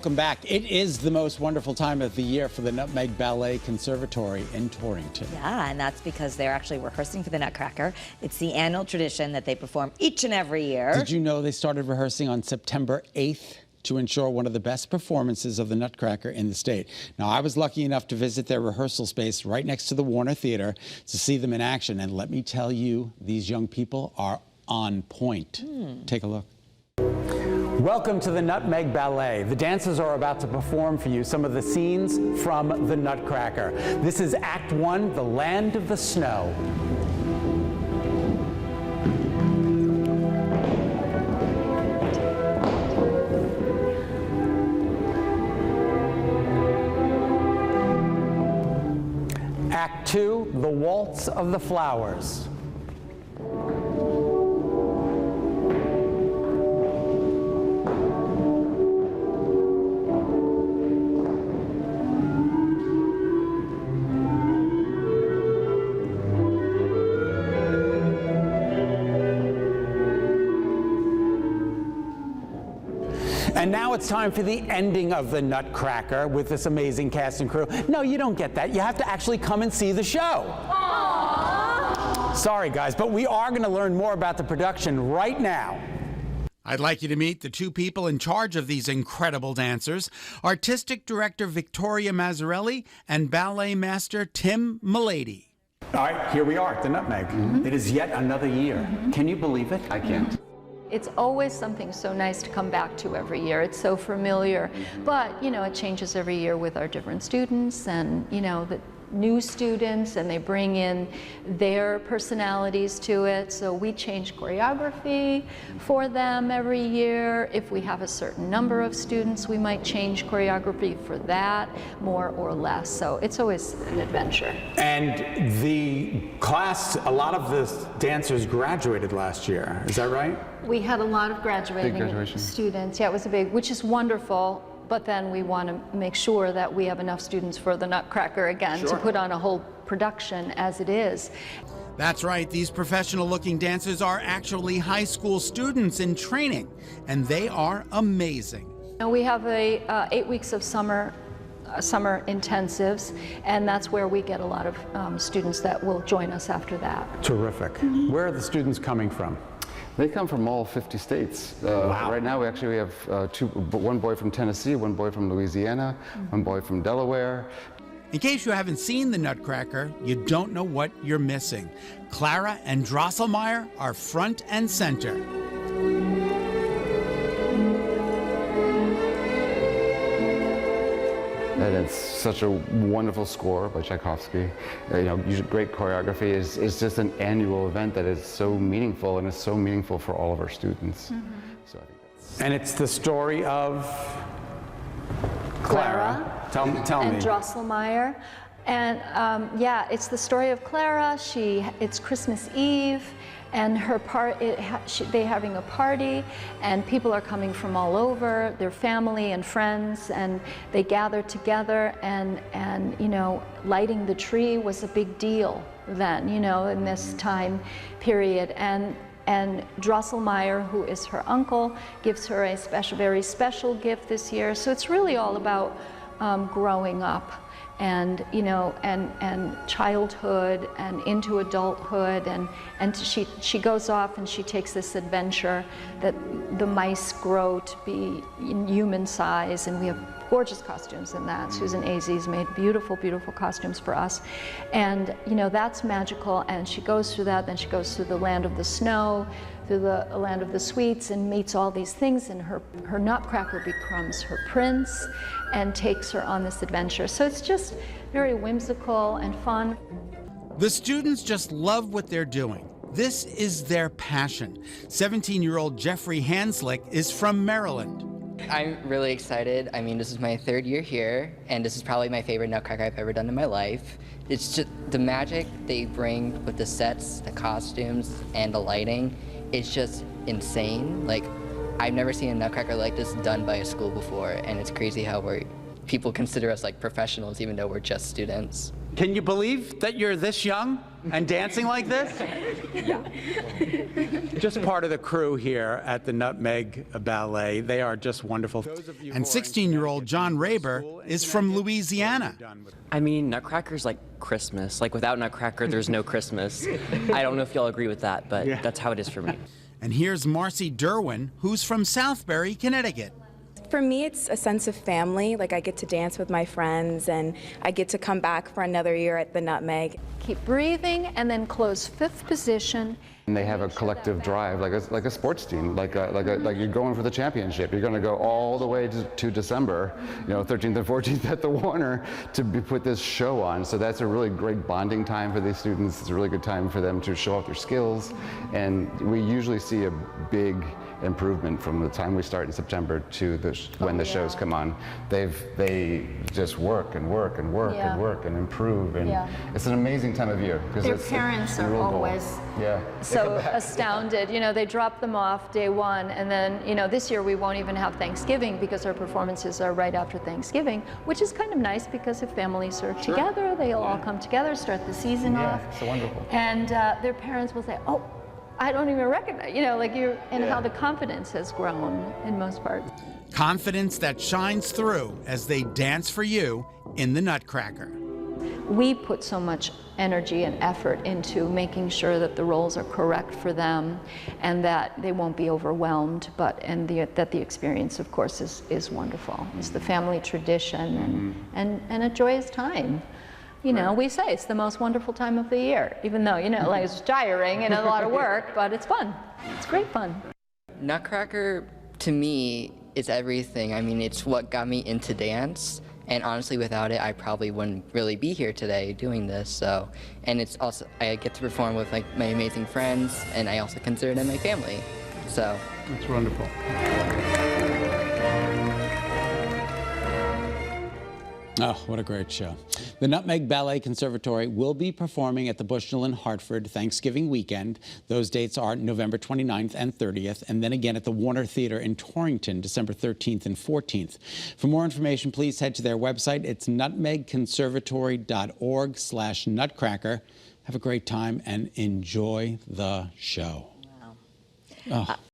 Welcome back. It is the most wonderful time of the year for the Nutmeg Ballet Conservatory in Torrington. Yeah, and that's because they're actually rehearsing for the Nutcracker. It's the annual tradition that they perform each and every year. Did you know they started rehearsing on September 8th to ensure one of the best performances of the Nutcracker in the state? Now, I was lucky enough to visit their rehearsal space right next to the Warner Theater to see them in action. And let me tell you, these young people are on point. Take a look. Welcome to the Nutmeg Ballet. The dancers are about to perform for you some of the scenes from the Nutcracker. This is Act 1, The Land of the Snow. Act 2, The Waltz of the Flowers. And now it's time for the ending of the Nutcracker with this amazing cast and crew. No, you don't get that. You have to actually come and see the show. Aww. Sorry, guys, but we are going to learn more about the production right now. I'd like you to meet the two people in charge of these incredible dancers, Artistic Director Victoria Mazzarelli and Ballet Master Tim Milady. All right, here we are at the Nutmeg. It is yet another year. Can you believe it? I can't. It's always something so nice to come back to every year. It's so familiar, but you know, it changes every year with our different students and you know, the new students, and they bring in their personalities to it. So we change choreography for them every year. If we have a certain number of students, we might change choreography for that, more or less. So it's always an adventure. And the class, a lot of the dancers graduated last year. Is that right? We had a lot of graduating students. Yeah, it was a big, which is wonderful. But then we want to make sure that we have enough students for the Nutcracker again to put on a whole production as it is. That's right. These professional-looking dancers are actually high school students in training, and they are amazing. Now we have 8 weeks of summer intensives, and that's where we get a lot of students that will join us after that. Terrific. Where are the students coming from? They come from all 50 states. Wow. Right now we have one boy from Tennessee, one boy from Louisiana, one boy from Delaware. In case you haven't seen the Nutcracker, you don't know what you're missing. Clara and Drosselmeyer are front and center. And it's such a wonderful score by Tchaikovsky. You know, great choreography is just an annual event that is so meaningful, and it's so meaningful for all of our students. So I think that's... And it's the story of Clara. Tell me. And Drosselmeyer. And yeah, it's the story of Clara. It's Christmas Eve, and they're having a party, and people are coming from all over, their family and friends, and they gather together, and you know, lighting the tree was a big deal then, you know, in this time period. And Drosselmeyer, who is her uncle, gives her a very special gift this year. So it's really all about growing up, and you know, and childhood and into adulthood, and she goes off and she takes this adventure that the mice grow to be in human size, and we have gorgeous costumes in that. Susan Azey's made beautiful, beautiful costumes for us, and you know, that's magical. And she goes through that, then she goes through the land of the snow, through the land of the sweets, and meets all these things, and her Nutcracker becomes her prince and takes her on this adventure. So it's just very whimsical and fun. The students just love what they're doing. This is their passion. 17-year-old Jeffrey Hanslick is from Maryland. I'm really excited. I mean, this is my 3rd year here, and this is probably my favorite Nutcracker I've ever done in my life. It's just the magic they bring with the sets, the costumes, and the lighting. It's just insane. Like, I've never seen a Nutcracker like this done by a school before, and it's crazy how we're people consider us like professionals even though we're just students. Can you believe that you're this young and dancing like this? Just part of the crew here at the Nutmeg Ballet. They are just wonderful. And 16-year-old John Raber is from Louisiana. I mean, Nutcracker's like Christmas. Like, without Nutcracker, there's no Christmas. I don't know if y'all agree with that, but that's how it is for me. And here's Marcy Derwin, who's from Southbury, Connecticut. For me, it's a sense of family. Like, I get to dance with my friends, and I get to come back for another year at the Nutmeg. Keep breathing, and then close 5th position. And they have a collective drive, like a sports team, like you're going for the championship. You're going to go all the way to December, 13th and 14th at the Warner to put this show on. So that's a really great bonding time for these students. It's a really good time for them to show off their skills. And we usually see a big improvement from the time we start in September to when the shows come on. They just work and work and work and work and improve, and it's an amazing time of year. Their parents are always so astounded. They drop them off day 1, and then this year we won't even have Thanksgiving because our performances are right after Thanksgiving, which is kind of nice because if families are together, they'll all come together, start the season off. It's wonderful. And their parents will say, "Oh, I don't even recognize," and how the confidence has grown in most parts. Confidence that shines through as they dance for you in the Nutcracker. We put so much energy and effort into making sure that the roles are correct for them and that they won't be overwhelmed, that the experience, of course, is wonderful. It's the family tradition and a joyous time. We say it's the most wonderful time of the year, even though, like it's tiring and a lot of work, but it's fun. It's great fun. Nutcracker, to me, is everything. I mean, it's what got me into dance, and honestly, without it, I probably wouldn't really be here today doing this. So, and it's also, I get to perform with like my amazing friends, and I also consider them my family. So. That's wonderful. Oh, what a great show. The Nutmeg Ballet Conservatory will be performing at the Bushnell in Hartford Thanksgiving weekend. Those dates are November 29th and 30th, and then again at the Warner Theater in Torrington, December 13th and 14th. For more information, please head to their website. It's nutmegconservatory.org/nutcracker. Have a great time and enjoy the show. Wow. Oh.